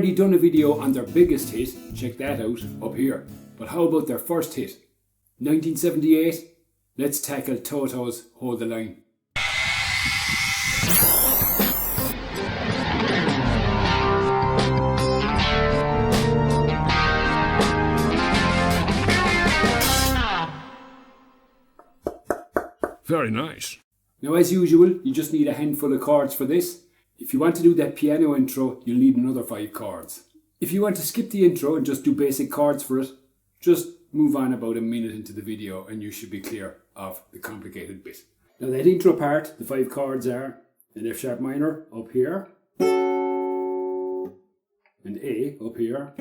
already done a video on their biggest hit, check that out up here. But how about their first hit? 1978? Let's tackle Toto's Hold the Line. Very nice. Now, as usual, you just need a handful of chords for this. If you want to do that piano intro, you'll need another 5 chords. If you want to skip the intro and just do basic chords for it, just move on about a minute into the video and you should be clear of the complicated bit. Now that intro part, the 5 chords are an F sharp minor up here, an A up here,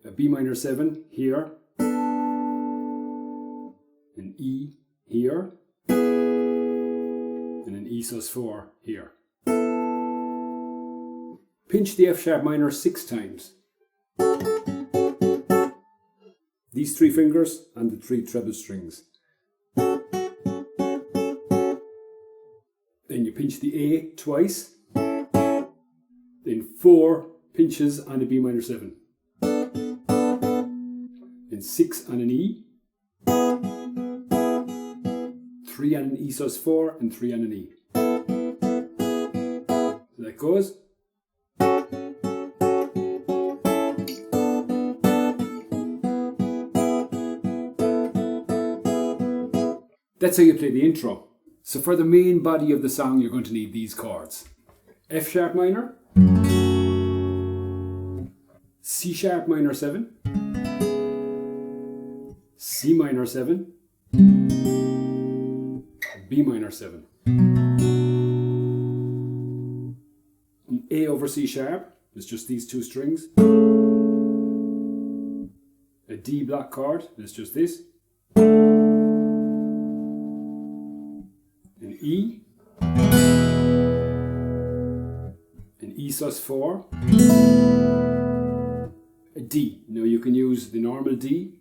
a B minor 7 here, an E here, and an E sus4 here. Pinch the F sharp minor 6 times. These 3 fingers on the 3 treble strings. Then you pinch the A twice. Then 4 pinches on the B minor 7. Then 6 on an E. 3 on an E sus4 and 3 on an E. So that goes. That's how you play the intro. So for the main body of the song, you're going to need these chords. F sharp minor, C sharp minor 7, C minor 7, B minor 7. An A over C sharp is just these 2 strings. A D block chord is just this. An E, an E sus4, a D. Now you can use the normal D,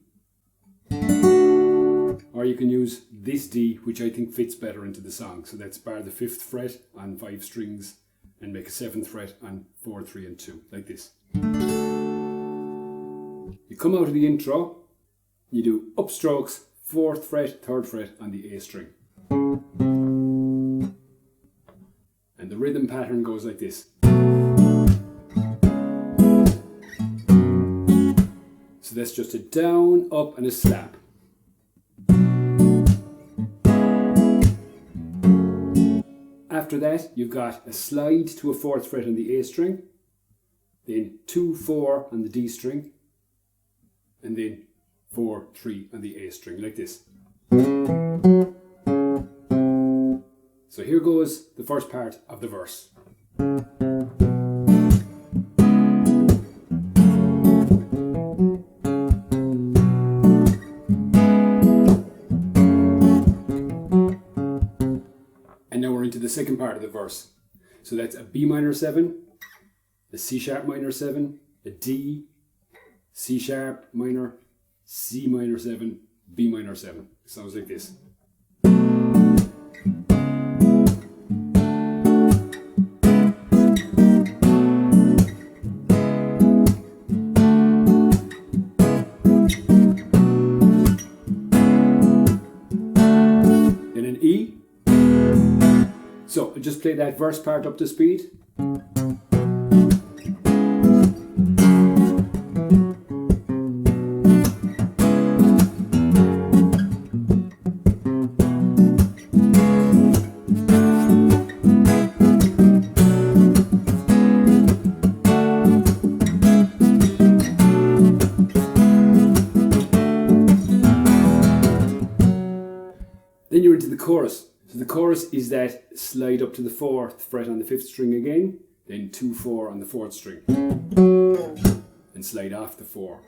or you can use this D, which I think fits better into the song. So that's bar the 5th fret on 5 strings and make a 7th fret on 4, 3 and 2, like this. You come out of the intro, you do upstrokes, 4th fret, 3rd fret on the A string. And the rhythm pattern goes like this. So that's just a down, up and a slap. After that, you've got a slide to a 4th fret on the A string, then 2, 4 on the D string, and then 4, 3 on the A string, like this. So here goes the first part of the verse. And now we're into the second part of the verse. So that's a B minor 7, a C sharp minor 7, a D, C sharp minor, C minor 7, B minor 7. Sounds like this. Then an E. So I'll just play that verse part up to speed. Then you're into the chorus. So the chorus is that slide up to the 4th fret on the 5th string again, then 2, 4 on the 4th string, and slide off the 4.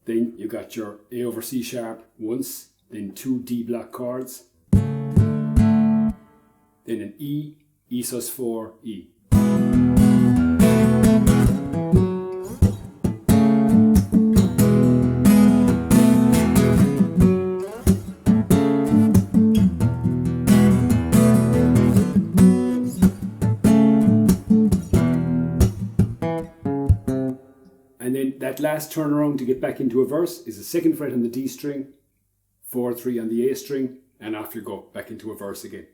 Then you got your A over C sharp once, then 2 D block chords, then an E, E sus4, E. then that last turnaround to get back into a verse is the 2nd fret on the D string, 4-3 on the A string, and off you go, back into a verse again.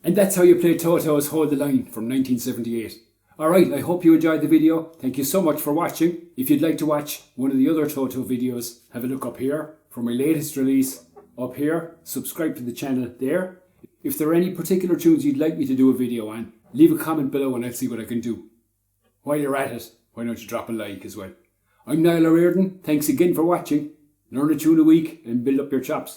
And that's how you play Toto's Hold the Line from 1978. Alright, I hope you enjoyed the video. Thank you so much for watching. If you'd like to watch one of the other Toto videos, have a look up here for my latest release. Up here, subscribe to the channel there. If there are any particular tunes you'd like me to do a video on, leave a comment below and I'll see what I can do. While you're at it, why don't you drop a like as well. I'm Niall O'Riordan. Thanks again for watching. Learn a tune a week and build up your chops.